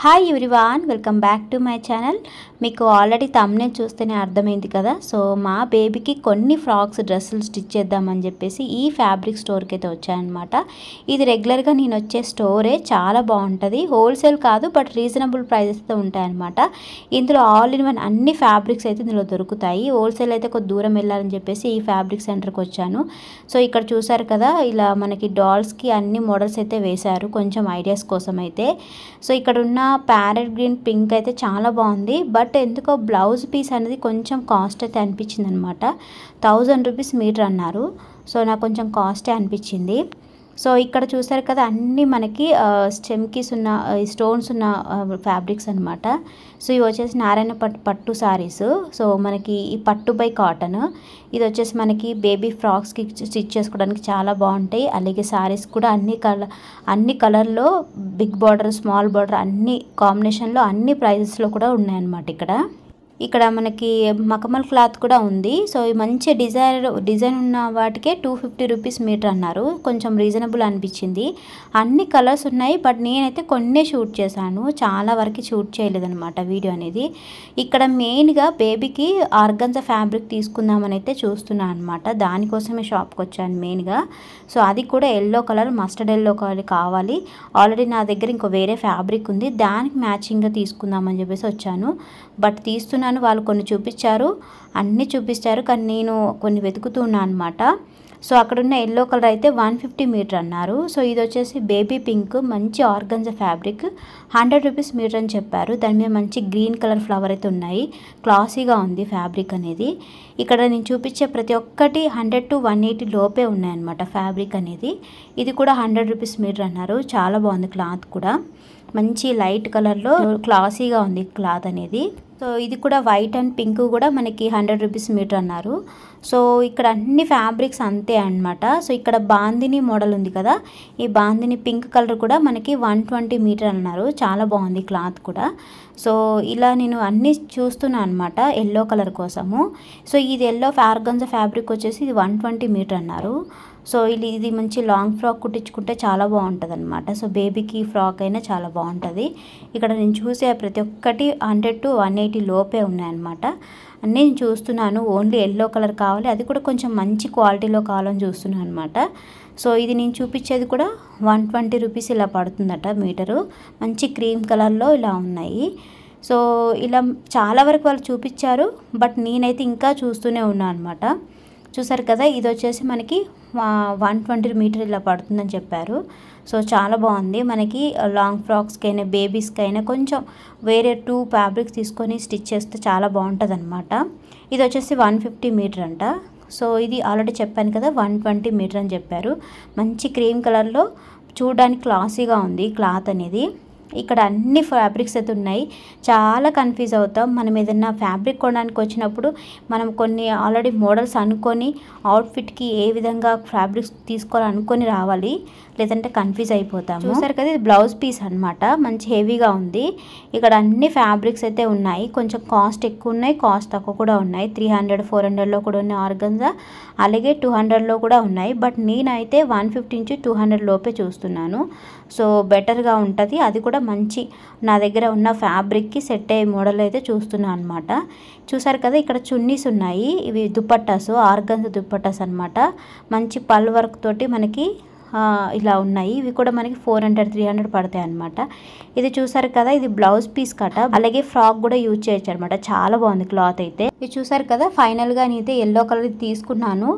Hi everyone, welcome back to my channel. మీకు already thumbnail చూస్తేనే అర్థమైంది కదా. సో మా బేబీకి కొన్ని ఫ్రాక్స్ డ్రెస్సులు స్టిచ్ చేద్దామని చెప్పేసి ఈ ఫ్యాబ్రిక్ స్టోర్కి అయితే వచ్చాయన్నమాట. ఇది రెగ్యులర్గా నేను వచ్చే స్టోరే, చాలా బాగుంటుంది. హోల్సేల్ కాదు, బట్ రీజనబుల్ ప్రైజెస్తో ఉంటాయన్నమాట. ఇందులో ఆల్ ఇన్ వన్ అన్ని ఫ్యాబ్రిక్స్ అయితే ఇందులో దొరుకుతాయి. హోల్సేల్ అయితే కొద్ది దూరం వెళ్ళాలని చెప్పేసి ఈ ఫ్యాబ్రిక్ సెంటర్కి వచ్చాను. సో ఇక్కడ చూసారు కదా, ఇలా మనకి డాల్స్కి అన్ని మోడల్స్ అయితే వేశారు కొంచెం ఐడియాస్ కోసం అయితే. సో ఇక్కడ ఉన్న ప్యారెట్ గ్రీన్ పింక్ అయితే చాలా బాగుంది. బట్ ఎందుకో బ్లౌజ్ పీస్ అనేది కొంచెం కాస్ట్ అయితే అనిపించింది అనమాట. 1000 రూపీస్ మీటర్ అన్నారు. సో నాకు కొంచెం కాస్టే అనిపించింది. సో ఇక్కడ చూసారు కదా, అన్నీ మనకి స్టెమ్కీస్ ఉన్న స్టోన్స్ ఉన్న ఫ్యాబ్రిక్స్ అనమాట. సో ఇవి వచ్చేసి నారాయణ పట్టు సారీస్. సో మనకి ఈ పట్టు బై కాటన్. ఇది వచ్చేసి మనకి బేబీ ఫ్రాక్స్కి స్టిచ్ చేసుకోవడానికి చాలా బాగుంటాయి. అలాగే సారీస్ కూడా అన్ని కలర్లో బిగ్ బార్డర్, స్మాల్ బార్డర్ అన్ని కాంబినేషన్లో అన్ని ప్రైజెస్లో కూడా ఉన్నాయన్నమాట. ఇక్కడ మనకి మకమల్ క్లాత్ కూడా ఉంది. సో ఈ మంచి డిజైన్ ఉన్న వాటికే 250 రూపీస్ మీటర్ అన్నారు. కొంచెం రీజనబుల్ అనిపించింది. అన్ని కలర్స్ ఉన్నాయి, బట్ నేనైతే కొన్నే షూట్ చేశాను, చాలా వరకు షూట్ చేయలేదన్నమాట వీడియో అనేది. ఇక్కడ మెయిన్గా బేబీకి ఆర్గన్జా ఫ్యాబ్రిక్ తీసుకుందామని అయితే చూస్తున్నాను అనమాట. దానికోసమే షాప్కి వచ్చాను మెయిన్గా. సో అది కూడా yellow colour, mustard yellow colour కావాలి. ఆల్రెడీ నా దగ్గర ఇంకో వేరే ఫ్యాబ్రిక్ ఉంది, దానికి మ్యాచింగ్గా తీసుకుందామని చెప్పేసి వచ్చాను. బట్ తీస్తున్నాను, వాళ్ళు కొన్ని చూపించారు, అన్నీ చూపించారు, కానీ నేను కొన్ని వెతుకుతూ ఉన్నాను అనమాట. సో అక్కడున్న ఎల్లో కలర్ అయితే 150 మీటర్ అన్నారు. సో ఇది వచ్చేసి బేబీ పింక్, మంచి ఆర్గన్జా ఫ్యాబ్రిక్, 100 రూపీస్ మీటర్ అని చెప్పారు. దాని మీద మంచి గ్రీన్ కలర్ ఫ్లవర్ అయితే ఉన్నాయి. క్లాసీగా ఉంది ఫ్యాబ్రిక్ అనేది. ఇక్కడ నేను చూపించే ప్రతి ఒక్కటి 100 to 180 లోపే ఉన్నాయన్నమాట ఫ్యాబ్రిక్ అనేది. ఇది కూడా 100 రూపీస్ మీటర్ అన్నారు. చాలా బాగుంది క్లాత్ కూడా, మంచి లైట్ కలర్లో క్లాసీగా ఉంది క్లాత్ అనేది. సో ఇది కూడా వైట్ అండ్ పింక్ కూడా మనకి 100 రూపీస్ మీటర్ అన్నారు. సో ఇక్కడ అన్ని ఫ్యాబ్రిక్స్ అంతే అన్నమాట. సో ఇక్కడ బాందిని మోడల్ ఉంది కదా, ఈ బాందిని పింక్ కలర్ కూడా మనకి 120 మీటర్ అన్నారు. చాలా బాగుంది క్లాత్ కూడా. సో ఇలా నేను అన్నీ చూస్తున్నాను అనమాట ఎల్లో కలర్ కోసము. సో ఇది ఎల్లో ఆర్గన్జా ఫ్యాబ్రిక్ వచ్చేసి ఇది 120 మీటర్ అన్నారు. సో ఇది మంచి లాంగ్ ఫ్రాక్ కుట్టించుకుంటే చాలా బాగుంటుంది అనమాట. సో బేబీకి ఫ్రాక్ అయినా చాలా బాగుంటుంది. ఇక్కడ నేను చూసే ప్రతి ఒక్కటి 100 to 180 లోపే ఉన్నాయన్నమాట. అన్నీ నేను చూస్తున్నాను. ఓన్లీ ఎల్లో కలర్ కావాలి, అది కూడా కొంచెం మంచి క్వాలిటీలో కావాలని చూస్తున్నాను అనమాట. సో ఇది నేను చూపించేది కూడా 120 రూపీస్ ఇలా పడుతుందట మీటరు. మంచి క్రీమ్ కలర్లో ఇలా ఉన్నాయి. సో ఇలా చాలా వరకు వాళ్ళు చూపించారు, బట్ నేనైతే ఇంకా చూస్తూనే ఉన్నాను అనమాట. చూసారు కదా, ఇది వచ్చేసి మనకి 120 మీటర్ ఇలా పడుతుందని చెప్పారు. సో చాలా బాగుంది. మనకి లాంగ్ ఫ్రాక్స్కి అయినా బేబీస్కి అయినా కొంచెం వేరే 2 ఫ్యాబ్రిక్స్ తీసుకొని స్టిచ్ చేస్తే చాలా బాగుంటుంది అనమాట. ఇది వచ్చేసి 150 మీటర్ అంట. సో ఇది ఆల్రెడీ చెప్పాను కదా, 120 మీటర్ అని చెప్పారు. మంచి క్రీమ్ కలర్లో చూడడానికి క్లాసీగా ఉంది క్లాత్ అనేది. ఇక్కడ అన్ని ఫ్యాబ్రిక్స్ అయితే ఉన్నాయి. చాలా కన్ఫ్యూజ్ అవుతాం. మనం ఏదైనా ఫ్యాబ్రిక్ కొనడానికి వచ్చినప్పుడు మనం కొన్ని ఆల్రెడీ మోడల్స్ అనుకొని అవుట్ఫిట్కి ఏ విధంగా ఫ్యాబ్రిక్స్ తీసుకోవాలనుకొని రావాలి, లేదంటే కన్ఫ్యూజ్ అయిపోతాము. చూసారు కదా, ఇది బ్లౌజ్ పీస్ అనమాట. మంచి హెవీగా ఉంది. ఇక్కడ అన్ని ఫ్యాబ్రిక్స్ అయితే ఉన్నాయి. కొంచెం కాస్ట్ ఎక్కువ ఉన్నాయి, కాస్ట్ తక్కువ కూడా ఉన్నాయి. 300, 400లో కూడా ఉన్నాయి ఆర్గన్జా, అలాగే 200లో కూడా ఉన్నాయి. బట్ నేనైతే 150 నుంచి 200 లోపే చూస్తున్నాను. సో బెటర్గా ఉంటుంది. అది కూడా మంచి నా దగ్గర ఉన్న ఫ్యాబ్రిక్కి సెట్ అయ్యే మోడల్ అయితే చూస్తున్నాను అనమాట. చూసారు కదా, ఇక్కడ చున్నీస్ ఉన్నాయి. ఇవి దుపట్టాస్, ఆర్గన్జా దుపట్టాస్ అనమాట. మంచి పల్ వర్క్ తోటి మనకి ఇలా ఉన్నాయి. ఇవి కూడా మనకి 400, 300 పడతాయి అనమాట. ఇది చూసారు కదా, ఇది బ్లౌజ్ పీస్ కట, అలాగే ఫ్రాక్ కూడా యూజ్ చేయొచ్చు అనమాట. చాలా బాగుంది క్లాత్ అయితే. ఇది చూసారు కదా, ఫైనల్గా నేనైతే ఎల్లో కలర్ తీసుకున్నాను.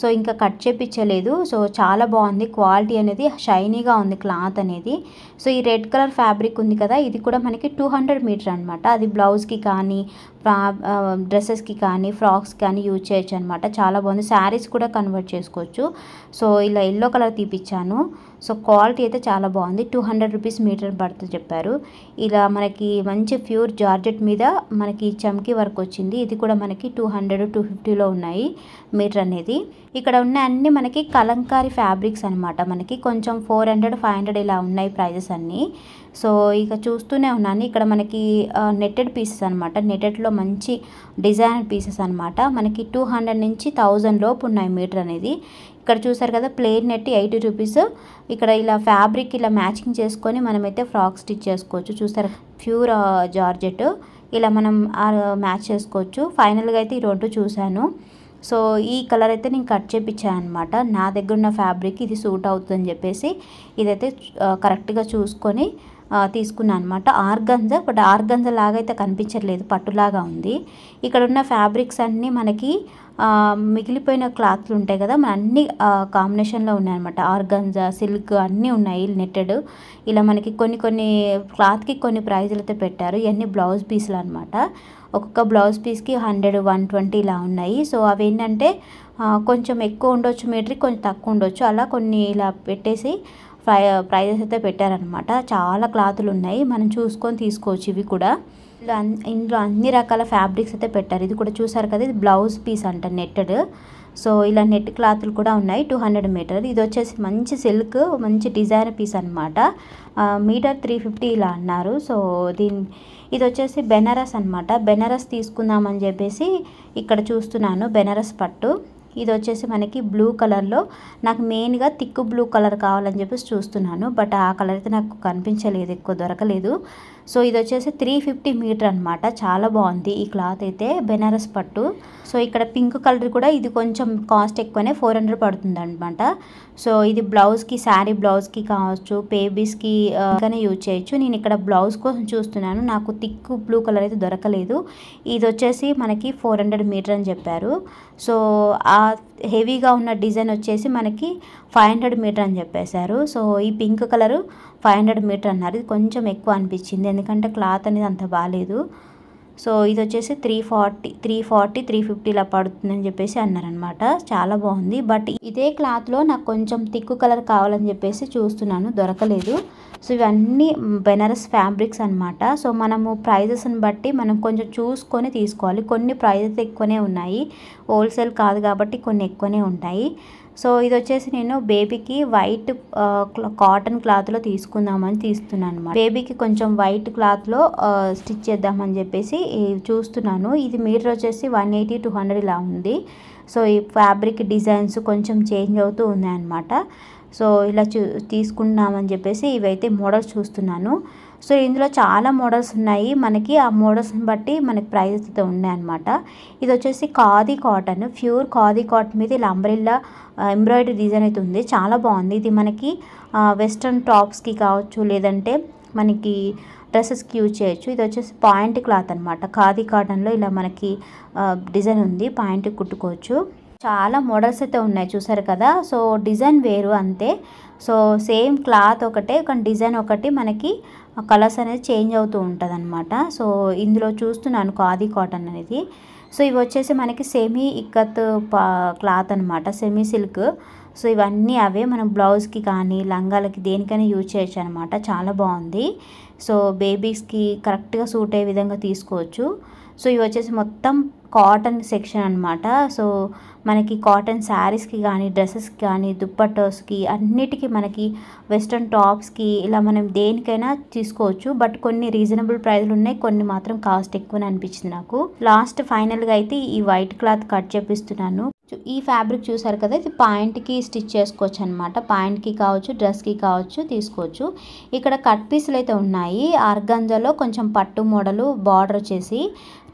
సో ఇంకా కట్ చేపించలేదు. సో చాలా బాగుంది క్వాలిటీ అనేది, షైనీగా ఉంది క్లాత్ అనేది. సో ఈ రెడ్ కలర్ ఫ్యాబ్రిక్ ఉంది కదా, ఇది కూడా మనకి 200 మీటర్ అనమాట. అది బ్లౌజ్కి కానీ డ్రెస్సెస్కి కానీ ఫ్రాక్స్ కానీ యూజ్ చేయొచ్చు అనమాట. చాలా బాగుంది. శారీస్ కూడా కన్వర్ట్ చేసుకోవచ్చు. సో ఇలా ఎల్లో కలర్ తీపిచ్చాను. సో క్వాలిటీ అయితే చాలా బాగుంది. 200 రూపీస్ మీటర్ పడుతుంది చెప్పారు. ఇలా మనకి మంచి ప్యూర్ జార్జెట్ మీద మనకి చమ్కీ వర్క్ వచ్చింది. ఇది కూడా మనకి 200, 250లో ఉన్నాయి మీటర్ అనేది. ఇక్కడ ఉన్న అన్ని మనకి కలంకారీ ఫ్యాబ్రిక్స్ అనమాట. మనకి కొంచెం 400, 500 ఇలా ఉన్నాయి ప్రైజెస్ అన్నీ. సో ఇక చూస్తూనే ఉన్నాను. ఇక్కడ మనకి నెట్టెడ్ పీసెస్ అనమాట. నెట్టెడ్లో మంచి డిజైనర్ పీసెస్ అనమాట. మనకి 200 నుంచి 1000 లోపు ఉన్నాయి మీటర్ అనేది. ఇక్కడ చూసారు కదా ప్లెయిన్ నెట్ 80 రూపీస్. ఇక్కడ ఇలా ఫ్యాబ్రిక్ ఇలా మ్యాచింగ్ చేసుకొని మనమైతే ఫ్రాక్ స్టిచ్ చేసుకోవచ్చు. చూసారు ప్యూర్ జార్జెట్ ఇలా మనం మ్యాచ్ చేసుకోవచ్చు. ఫైనల్గా అయితే ఈ రెండు చూశాను. సో ఈ కలర్ అయితే నేను కట్ చేయించాను అనమాట. నా దగ్గర ఉన్న ఫ్యాబ్రిక్ ఇది సూట్ అవుతుందని చెప్పేసి ఇదైతే కరెక్ట్గా చూసుకొని తీసుకున్నాను అనమాట. ఆర్గంజా, బట్ ఆర్గంజా లాగా అయితే కనిపించట్లేదు, పట్టులాగా ఉంది. ఇక్కడ ఉన్న ఫ్యాబ్రిక్స్ అన్నీ మనకి మిగిలిపోయిన క్లాత్లు ఉంటాయి కదా, మన అన్ని కాంబినేషన్లో ఉన్నాయన్నమాట. ఆర్గంజా, సిల్క్ అన్నీ ఉన్నాయి నెట్టెడ్. ఇలా మనకి కొన్ని క్లాత్కి కొన్ని ప్రైజులు అయితే పెట్టారు. ఇవన్నీ బ్లౌజ్ పీసులు అనమాట. ఒక్కొక్క బ్లౌజ్ పీస్కి 100, 120 ఇలా ఉన్నాయి. సో అవి ఏంటంటే కొంచెం ఎక్కువ ఉండొచ్చు మీటర్కి, కొంచెం తక్కువ ఉండొచ్చు. అలా కొన్ని ఇలా పెట్టేసి ప్రైజెస్ అయితే పెట్టారనమాట. చాలా క్లాతులు ఉన్నాయి, మనం చూసుకొని తీసుకోవచ్చు. ఇవి కూడా ఇందులో అన్ని రకాల ఫ్యాబ్రిక్స్ అయితే పెట్టారు. ఇది కూడా చూసారు కదా, ఇది బ్లౌజ్ పీస్ అంట నెట్టెడ్. సో ఇలా నెట్ క్లాత్లు కూడా ఉన్నాయి. 200 మీటర్. ఇది వచ్చేసి మంచి సిల్క్, మంచి డిజైనర్ పీస్ అనమాట. మీటర్ 350 ఇలా అన్నారు. సో ఇది వచ్చేసి బెనారస్ అనమాట. బెనారస్ తీసుకుందామని చెప్పేసి ఇక్కడ చూస్తున్నాను. బెనారస్ పట్టు ఇది వచ్చేసి మనకి బ్లూ కలర్లో, నాకు మెయిన్గా థిక్ బ్లూ కలర్ కావాలని చెప్పేసి చూస్తున్నాను. బట్ ఆ కలర్ అయితే నాకు కనిపించలేదు, ఎక్కువ దొరకలేదు. సో ఇది వచ్చేసి 350 మీటర్ అనమాట. చాలా బాగుంది ఈ క్లాత్ అయితే, బెనారస్ పట్టు. సో ఇక్కడ పింక్ కలర్ కూడా ఇది కొంచెం కాస్ట్ ఎక్కువనే, 400 పడుతుంది అనమాట. సో ఇది బ్లౌజ్కి, శారీ బ్లౌజ్కి కావచ్చు, బేబీస్కి కానీ యూజ్ చేయొచ్చు. నేను ఇక్కడ బ్లౌజ్ కోసం చూస్తున్నాను, నాకు థిక్ బ్లూ కలర్ అయితే దొరకలేదు. ఇది వచ్చేసి మనకి 400 మీటర్ అని చెప్పారు. సో ఆ హెవీగా ఉన్న డిజైన్ వచ్చేసి మనకి 500 మీటర్ అని చెప్పేశారు. సో ఈ పింక్ కలరు 500 మీటర్ అన్నారు. ఇది కొంచెం ఎక్కువ అనిపించింది, ఎందుకంటే క్లాత్ అనేది అంత బాగాలేదు. సో ఇది వచ్చేసి 340, 350 ఇలా పడుతుందని చెప్పేసి అన్నారనమాట. చాలా బాగుంది. బట్ ఇదే క్లాత్లో నాకు కొంచెం థిక్ కలర్ కావాలని చెప్పేసి చూస్తున్నాను, దొరకలేదు. సో ఇవన్నీ బెనారస్ ఫ్యాబ్రిక్స్ అనమాట. సో మనము ప్రైజెస్ని బట్టి మనం కొంచెం చూసుకొని తీసుకోవాలి. కొన్ని ప్రైజెస్ ఎక్కువనే ఉన్నాయి, హోల్సేల్ కాదు కాబట్టి కొన్ని ఎక్కువనే ఉంటాయి. సో ఇది వచ్చేసి నేను బేబీకి వైట్ కాటన్ క్లాత్లో తీసుకుందామని తీస్తున్నాను అనమాట. బేబీకి కొంచెం వైట్ క్లాత్లో స్టిచ్ చేద్దామని చెప్పేసి చూస్తున్నాను. ఇది మీటర్ వచ్చేసి 180, 200 ఇలా ఉంది. సో ఈ ఫ్యాబ్రిక్ డిజైన్స్ కొంచెం చేంజ్ అవుతూ ఉన్నాయన్నమాట. సో ఇలా తీసుకున్నామని చెప్పేసి ఇవైతే మోడల్స్ చూస్తున్నాను. సో ఇందులో చాలా మోడల్స్ ఉన్నాయి, మనకి ఆ మోడల్స్ని బట్టి మనకి ప్రైజెస్ అయితే ఉన్నాయన్నమాట. ఇది వచ్చేసి khadi cotton, pure khadi cotton మీద ఇలా అంబ్రెల్లా ఎంబ్రాయిడరీ డిజైన్ అయితే ఉంది. చాలా బాగుంది. ఇది మనకి వెస్ట్రన్ టాప్స్కి కావచ్చు, లేదంటే మనకి డ్రెస్సెస్కి యూజ్ చేయొచ్చు. ఇది వచ్చేసి పాయింట్ క్లాత్ అనమాట. ఖాదీ కాటన్లో ఇలా మనకి డిజైన్ ఉంది, పాయింట్ కుట్టుకోవచ్చు. చాలా మోడల్స్ అయితే ఉన్నాయి, చూసారు కదా. సో డిజైన్ వేరు అంతే. సో సేమ్ క్లాత్ ఒకటే, కానీ డిజైన్ ఒకటి, మనకి కలర్స్ అనేది చేంజ్ అవుతూ ఉంటుంది అనమాట. సో ఇందులో చూస్తున్నాను ఖాదీ కాటన్ అనేది. సో ఇవి వచ్చేసి మనకి సెమీ ఇక్కత్ క్లాత్ అనమాట, సెమీ సిల్క్. సో ఇవన్నీ అవే, మనం బ్లౌజ్కి కానీ లంగాలకి దేనికైనా యూజ్ చేయొచ్చు అనమాట. చాలా బాగుంది. సో బేబీస్కి కరెక్ట్గా సూట్ అయ్యే విధంగా తీసుకోవచ్చు. సో ఇవి వచ్చేసి మొత్తం కాటన్ సెక్షన్ అనమాట. సో మనకి కాటన్ శారీస్కి కానీ, డ్రెస్సెస్కి కానీ, దుప్పట్టోస్కి అన్నిటికీ, మనకి వెస్ట్రన్ టాప్స్కి ఇలా మనం దేనికైనా తీసుకోవచ్చు. బట్ కొన్ని రీజనబుల్ ప్రైస్లు ఉన్నాయి, కొన్ని మాత్రం కాస్ట్ ఎక్కువని అనిపించింది నాకు. లాస్ట్ ఫైనల్గా అయితే ఈ వైట్ క్లాత్ కట్ చేపిస్తున్నాను. ఈ ఫ్యాబ్రిక్ చూసారు కదా, ఇది పాయింట్కి స్టిచ్ చేసుకోవచ్చు అనమాట. పాయింట్కి కావచ్చు, డ్రెస్కి కావచ్చు తీసుకోవచ్చు. ఇక్కడ కట్ పీసులు అయితే ఉన్నాయి. ఆర్గాంజాలో కొంచెం పట్టు మోడలు, బార్డర్ వచ్చేసి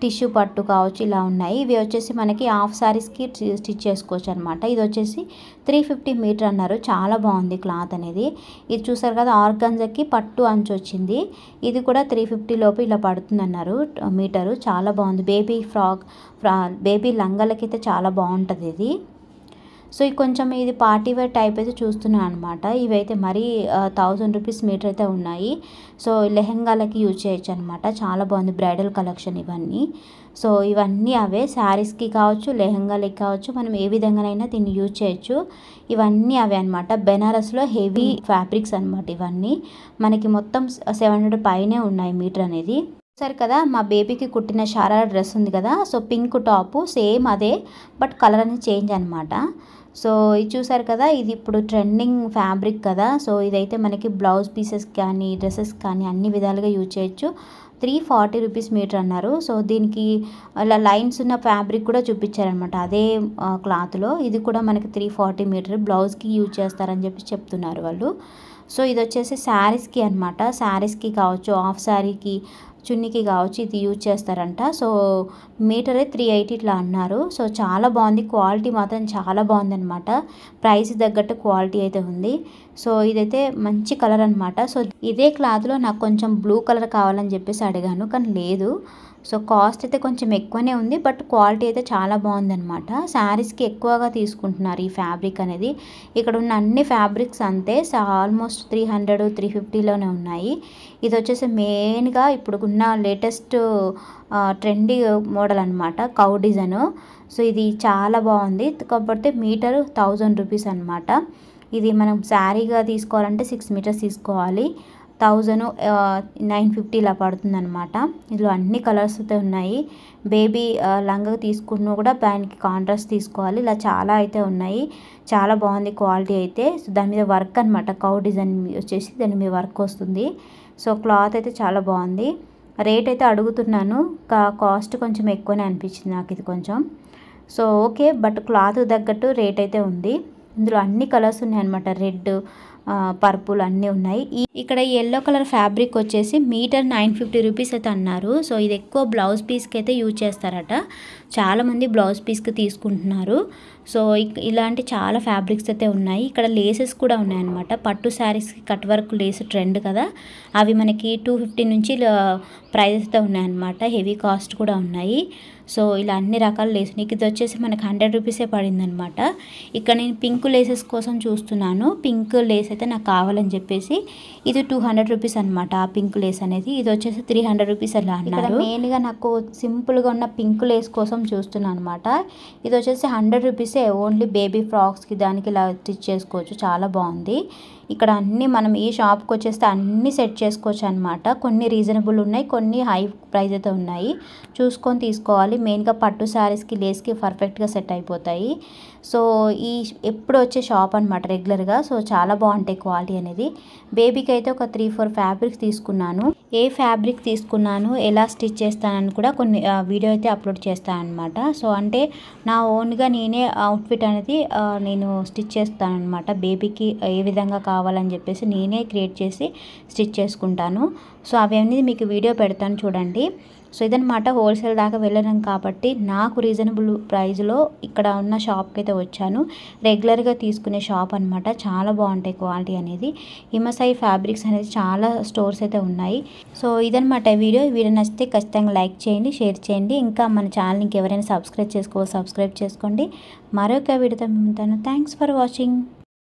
టిష్యూ పట్టు కావచ్చు, ఇలా ఉన్నాయి. ఇవి వచ్చేసి మనకి హాఫ్ శారీస్కి స్టిచ్ చేసుకోవచ్చు అనమాట. ఇది వచ్చేసి 350 మీటర్ అన్నారు. చాలా బాగుంది క్లాత్ అనేది. ఇది చూసారు కదా, ఆర్గాంజాకి పట్టు అంచు వచ్చింది. ఇది కూడా 350 లోపు ఇలా పడుతుంది అన్నారు మీటరు. చాలా బాగుంది. బేబీ లంగాలకైతే చాలా బాగుంటుంది ఇది. సో ఇది కొంచెం ఇది పార్టీ వేర్ టైప్ అయితే చూస్తున్నాను అనమాట. ఇవైతే మరీ 1000 రూపీస్ మీటర్ అయితే ఉన్నాయి. సో లెహెంగాలకి యూజ్ చేయొచ్చు అనమాట. చాలా బాగుంది బ్రైడల్ కలెక్షన్ ఇవన్నీ. సో ఇవన్నీ అవే, శారీస్కి కావచ్చు, లెహెంగాలకి కావచ్చు, మనం ఏ విధంగానైనా దీన్ని యూజ్ చేయొచ్చు. ఇవన్నీ అవే అనమాట. బెనారస్లో హెవీ ఫ్యాబ్రిక్స్ అనమాట. ఇవన్నీ మనకి మొత్తం 700 పైనే ఉన్నాయి మీటర్ అనేది. సరే కదా, మా బేబీకి కుట్టిన షారారా డ్రెస్ ఉంది కదా, సో పింక్ టాపు సేమ్ అదే, బట్ కలర్ అనేది చేంజ్ అనమాట. సో ఇది చూసారు కదా, ఇది ఇప్పుడు ట్రెండింగ్ ఫ్యాబ్రిక్ కదా. సో ఇదైతే మనకి బ్లౌజ్ పీసెస్ కానీ డ్రెస్సెస్ కానీ అన్ని విధాలుగా యూజ్ చేయొచ్చు. 340 రూపీస్ మీటర్ అన్నారు. సో దీనికి అలా లైన్స్ ఉన్న ఫ్యాబ్రిక్ కూడా చూపించారనమాట అదే క్లాత్లో. ఇది కూడా మనకి 340 మీటర్ బ్లౌజ్కి యూజ్ చేస్తారని చెప్పి చెప్తున్నారు వాళ్ళు. సో ఇది వచ్చేసి శారీస్కి అనమాట. శారీస్కి కావచ్చు, హాఫ్ శారీకి, చున్నీకి కావచ్చు ఇది యూజ్ చేస్తారంట. సో మీటరే 380 ఇట్లా అన్నారు. సో చాలా బాగుంది, క్వాలిటీ మాత్రం చాలా బాగుందనమాట. ప్రైస్ తగ్గట్టు క్వాలిటీ అయితే ఉంది. సో ఇదైతే మంచి కలర్ అనమాట. సో ఇదే క్లాత్లో నాకు కొంచెం బ్లూ కలర్ కావాలని చెప్పేసి అడిగాను, కానీ లేదు. సో కాస్ట్ అయితే కొంచెం ఎక్కువనే ఉంది, బట్ క్వాలిటీ అయితే చాలా బాగుందనమాట. శారీస్కి ఎక్కువగా తీసుకుంటున్నారు ఈ ఫ్యాబ్రిక్ అనేది. ఇక్కడ ఉన్న అన్ని ఫ్యాబ్రిక్స్ అంతే, ఆల్మోస్ట్ 300 350లోనే ఉన్నాయి. ఇది వచ్చేసి మెయిన్గా ఇప్పుడు ఉన్న లేటెస్ట్ ట్రెండీ మోడల్ అనమాట, కౌ డిజైన్. సో ఇది చాలా బాగుంది. కాకపోతే మీటర్ 1000 రూపీస్ అనమాట. ఇది మనం శారీగా తీసుకోవాలంటే 6 మీటర్స్ తీసుకోవాలి. 950 ఇలా పడుతుంది అనమాట. ఇందులో అన్ని కలర్స్ అయితే ఉన్నాయి. బేబీ లంగా తీసుకున్న కూడా దానికి కాంట్రాస్ట్ తీసుకోవాలి. ఇలా చాలా అయితే ఉన్నాయి. చాలా బాగుంది క్వాలిటీ అయితే. సో దాని మీద వర్క్ అనమాట, కౌ డిజైన్ వచ్చేసి దాని మీద వర్క్ వస్తుంది. సో క్లాత్ అయితే చాలా బాగుంది. రేట్ అయితే అడుగుతున్నాను, కాస్ట్ కొంచెం ఎక్కువనే అనిపించింది నాకు ఇది కొంచెం. సో ఓకే, బట్ క్లాత్ తగ్గట్టు రేట్ అయితే ఉంది. ఇందులో అన్ని కలర్స్ ఉన్నాయన్నమాట, రెడ్, పర్పుల్ అన్నీ ఉన్నాయి. ఇక్కడ ఎల్లో కలర్ ఫ్యాబ్రిక్ వచ్చేసి మీటర్ 950 రూపీస్ అయితే అన్నారు. సో ఇది ఎక్కువ బ్లౌజ్ పీస్కి అయితే యూజ్ చేస్తారట. చాలామంది బ్లౌజ్ పీస్కి తీసుకుంటున్నారు. సో ఇలాంటి చాలా ఫ్యాబ్రిక్స్ అయితే ఉన్నాయి. ఇక్కడ లేసెస్ కూడా ఉన్నాయన్నమాట. పట్టు శారీస్కి కట్ వర్క్ లేస్ ట్రెండ్ కదా, అవి మనకి 250 నుంచి ప్రైజెస్ అయితే ఉన్నాయన్నమాట. హెవీ కాస్ట్ కూడా ఉన్నాయి. సో ఇలా అన్ని రకాల లేస్, నీకు ఇది వచ్చేసి మనకి 100 రూపీసే పడిందనమాట. ఇక్కడ నేను పింక్ లేసెస్ కోసం చూస్తున్నాను. పింక్ లేస్ అయితే నాకు కావాలని చెప్పేసి ఇది 200 రూపీస్ అనమాట. ఆ పింక్ లేస్ అనేది ఇది వచ్చేసి 300 రూపీస్ అలా అన్నారు. మెయిన్గా నాకు సింపుల్గా ఉన్న పింక్ లేస్ కోసం చూస్తున్నాను అనమాట. ఇది వచ్చేసి 100 రూపీసే. ఓన్లీ బేబీ ఫ్రాక్స్కి దానికి ఇలా స్టిచ్ చేసుకోవచ్చు. చాలా బాగుంది. ఇక్కడ అన్నీ మనం ఈ షాప్కి వచ్చేస్తే అన్నీ సెట్ చేసుకోవచ్చు అనమాట. కొన్ని రీజనబుల్ ఉన్నాయి, కొన్ని హై ప్రైస్ అయితే ఉన్నాయి. చూసుకొని తీసుకోవాలి. మెయిన్గా పట్టు శారీస్కి లేస్కి పర్ఫెక్ట్గా సెట్ అయిపోతాయి. సో ఈ ఎప్పుడు వచ్చే షాప్ అనమాట రెగ్యులర్గా. సో చాలా బాగుంటాయి క్వాలిటీ అనేది. బేబీకి అయితే ఒక 3-4 ఫ్యాబ్రిక్స్ తీసుకున్నాను. ఏ ఫ్యాబ్రిక్ తీసుకున్నాను, ఎలా స్టిచ్ చేస్తానని కూడా కొన్ని వీడియో అయితే అప్లోడ్ చేస్తాను అనమాట. సో అంటే నా ఓన్గా నేనే అవుట్ఫిట్ అనేది నేను స్టిచ్ చేస్తాను అనమాట. బేబీకి ఏ విధంగా కావాలని చెప్పేసి నేనే క్రియేట్ చేసి స్టిచ్ చేసుకుంటాను. సో అవన్నీ మీకు వీడియో పెడతాను చూడండి. సో ఇదనమాట, హోల్సేల్ దాకా వెళ్ళాను కాబట్టి నాకు రీజనబుల్ ప్రైస్లో ఇక్కడ ఉన్న షాప్కి అయితే వచ్చాను. రెగ్యులర్గా తీసుకునే షాప్ అనమాట. చాలా బాగుంటాయి క్వాలిటీ అనేది. హిమసాయి ఫ్యాబ్రిక్స్ అనేది చాలా స్టోర్స్ అయితే ఉన్నాయి. సో ఇదనమాట వీడియో నచ్చితే ఖచ్చితంగా లైక్ చేయండి, షేర్ చేయండి. ఇంకా మన ఛానల్కి ఎవరైనా సబ్స్క్రైబ్ చేసుకోండి. మరొక వీడియోతో ఉంటాను. Thanks for watching.